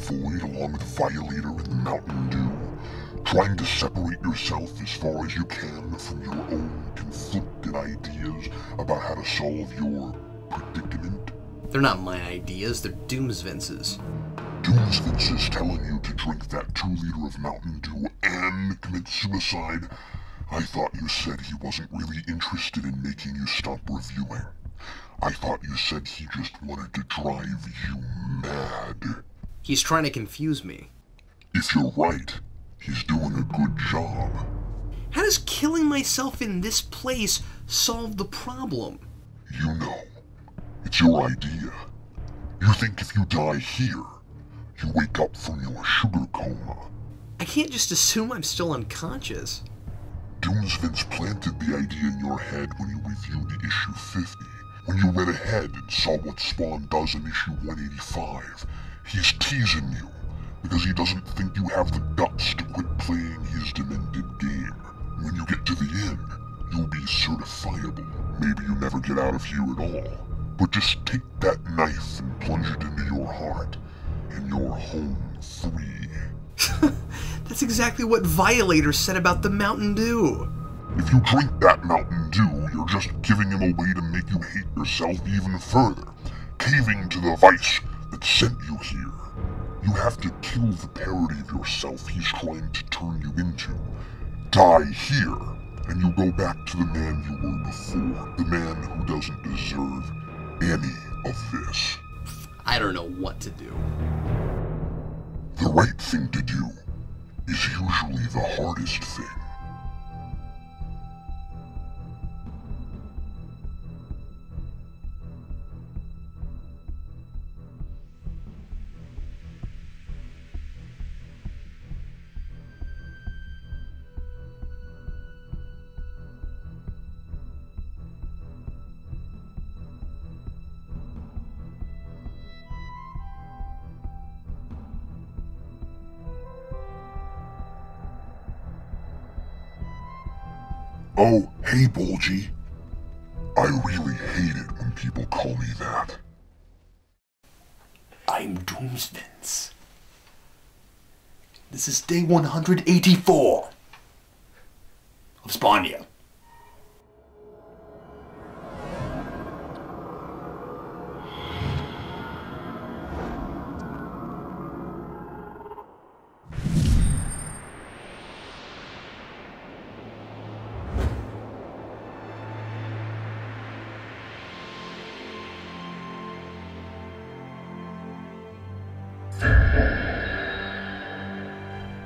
avoid along with Violator and Mountain Dew, trying to separate yourself as far as you can from your own conflicted ideas about how to solve your predicament? They're not my ideas, they're Doomsvince's. Doomsvince is telling you to drink that 2-liter of Mountain Dew and commit suicide. I thought you said he wasn't really interested in making you stop reviewing. I thought you said he just wanted to drive you mad. He's trying to confuse me. If you're right, he's doing a good job. How does killing myself in this place solve the problem? You know, it's your idea. You think if you die here, you wake up from your sugar coma. I can't just assume I'm still unconscious. Doomsvince planted the idea in your head when you reviewed issue 50. When you read ahead and saw what Spawn does in issue 185, he's teasing you because he doesn't think you have the guts to quit playing his demented game. When you get to the end, you'll be certifiable. Maybe you never get out of here at all. But just take that knife and plunge it into your heart, and you're home free. That's exactly what Violator said about the Mountain Dew. If you drink that Mountain Dew, you're just giving him a way to make you hate yourself even further, caving to the vice that sent you here. You have to kill the parody of yourself he's trying to turn you into. Die here, and you go back to the man you were before, the man who doesn't deserve any of this. I don't know what to do. The right thing to do is usually the hardest thing. Oh, hey, Bulgy. I really hate it when people call me that. I'm Doomsvince. This is day 184 of Spawnia.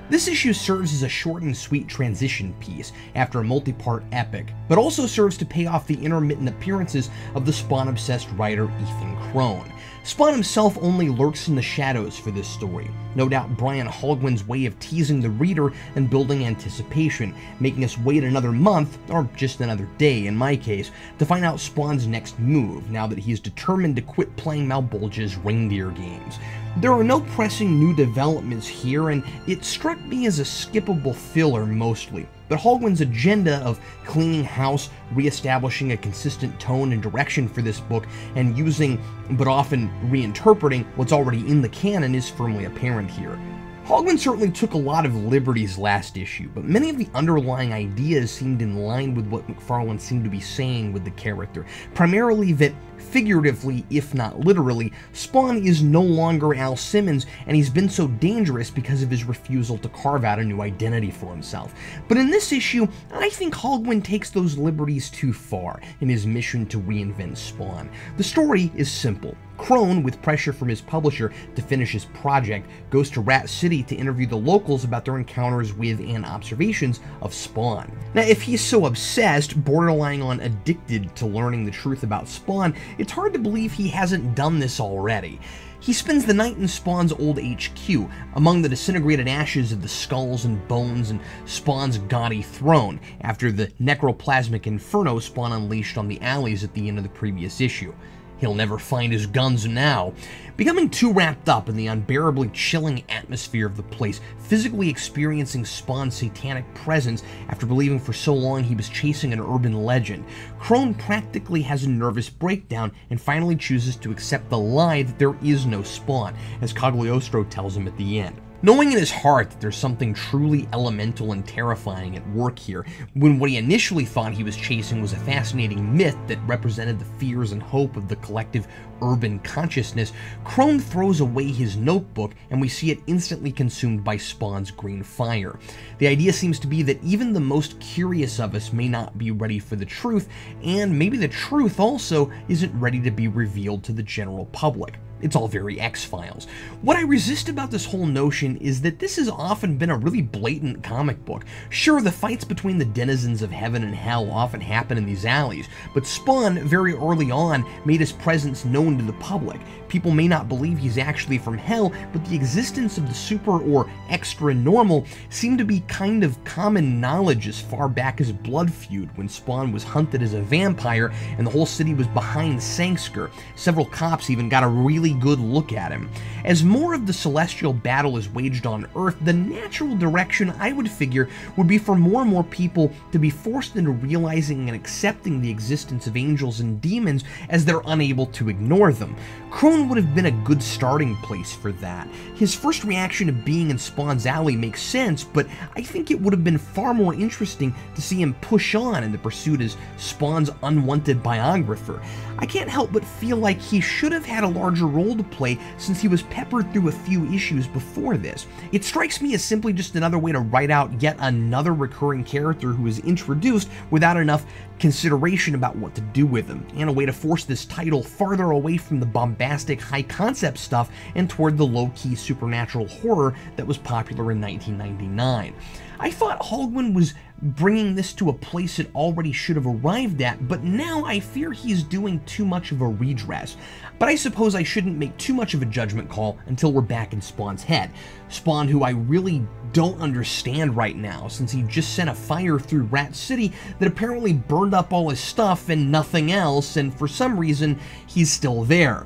This issue serves as a short and sweet transition piece after a multi-part epic, but also serves to pay off the intermittent appearances of the Spawn-obsessed writer Ethan Crone. Spawn himself only lurks in the shadows for this story, no doubt Brian Hogwin's way of teasing the reader and building anticipation, making us wait another month, or just another day in my case, to find out Spawn's next move, now that he's determined to quit playing Malbolge's reindeer games. There are no pressing new developments here, and it struck me as a skippable filler mostly, but Hogwin's agenda of cleaning house, re-establishing a consistent tone and direction for this book, and using, but often reinterpreting, what's already in the canon is firmly apparent here. Hogwin certainly took a lot of liberties last issue, but many of the underlying ideas seemed in line with what McFarlane seemed to be saying with the character, primarily that, figuratively, if not literally, Spawn is no longer Al Simmons, and he's been so dangerous because of his refusal to carve out a new identity for himself. But in this issue, I think Hogwin takes those liberties too far in his mission to reinvent Spawn. The story is simple. Crone, with pressure from his publisher to finish his project, goes to Rat City to interview the locals about their encounters with and observations of Spawn. Now, if he's so obsessed, borderline on addicted to learning the truth about Spawn, it's hard to believe he hasn't done this already. He spends the night in Spawn's old HQ, among the disintegrated ashes of the skulls and bones and Spawn's gaudy throne, after the necroplasmic inferno Spawn unleashed on the alleys at the end of the previous issue. He'll never find his guns now. Becoming too wrapped up in the unbearably chilling atmosphere of the place, physically experiencing Spawn's satanic presence after believing for so long he was chasing an urban legend, Crone practically has a nervous breakdown and finally chooses to accept the lie that there is no Spawn, as Cagliostro tells him at the end. Knowing in his heart that there's something truly elemental and terrifying at work here, when what he initially thought he was chasing was a fascinating myth that represented the fears and hope of the collective urban consciousness, Crone throws away his notebook and we see it instantly consumed by Spawn's green fire. The idea seems to be that even the most curious of us may not be ready for the truth, and maybe the truth also isn't ready to be revealed to the general public. It's all very X-Files. What I resist about this whole notion is that this has often been a really blatant comic book. Sure, the fights between the denizens of heaven and hell often happen in these alleys, but Spawn, very early on, made his presence known to the public. People may not believe he's actually from hell, but the existence of the super or extra normal seemed to be kind of common knowledge as far back as Blood Feud, when Spawn was hunted as a vampire and the whole city was behind Sangster. Several cops even got a really good look at him. As more of the celestial battle is waged on Earth, the natural direction I would figure would be for more and more people to be forced into realizing and accepting the existence of angels and demons as they're unable to ignore them. Crone would have been a good starting place for that. His first reaction to being in Spawn's alley makes sense, but I think it would have been far more interesting to see him push on in the pursuit as Spawn's unwanted biographer. I can't help but feel like he should have had a larger role to play since he was peppered through a few issues before this. It strikes me as simply just another way to write out yet another recurring character who is introduced without enough consideration about what to do with him, and a way to force this title farther away from the bombastic high-concept stuff and toward the low-key supernatural horror that was popular in 1999. I thought Holguin was bringing this to a place it already should have arrived at, but now I fear he's doing too much of a redress. But I suppose I shouldn't make too much of a judgment call until we're back in Spawn's head. Spawn, who I really don't understand right now, since he just sent a fire through Rat City that apparently burned up all his stuff and nothing else, and for some reason, he's still there.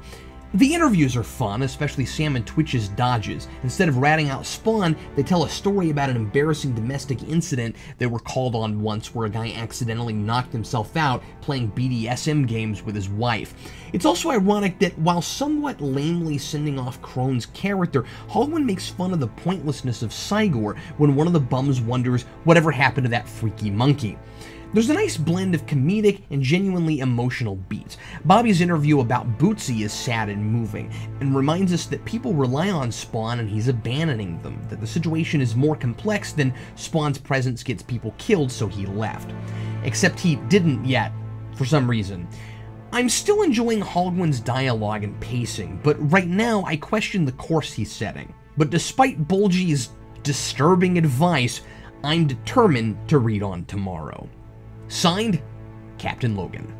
The interviews are fun, especially Sam and Twitch's dodges. Instead of ratting out Spawn, they tell a story about an embarrassing domestic incident they were called on once where a guy accidentally knocked himself out playing BDSM games with his wife. It's also ironic that while somewhat lamely sending off Crone's character, Holguin makes fun of the pointlessness of Cygor when one of the bums wonders whatever happened to that freaky monkey. There's a nice blend of comedic and genuinely emotional beats. Bobby's interview about Bootsy is sad and moving, and reminds us that people rely on Spawn and he's abandoning them, that the situation is more complex than Spawn's presence gets people killed, so he left. Except he didn't yet, for some reason. I'm still enjoying Holguin's dialogue and pacing, but right now I question the course he's setting. But despite Bulgy's disturbing advice, I'm determined to read on tomorrow. Signed, Captain Logan.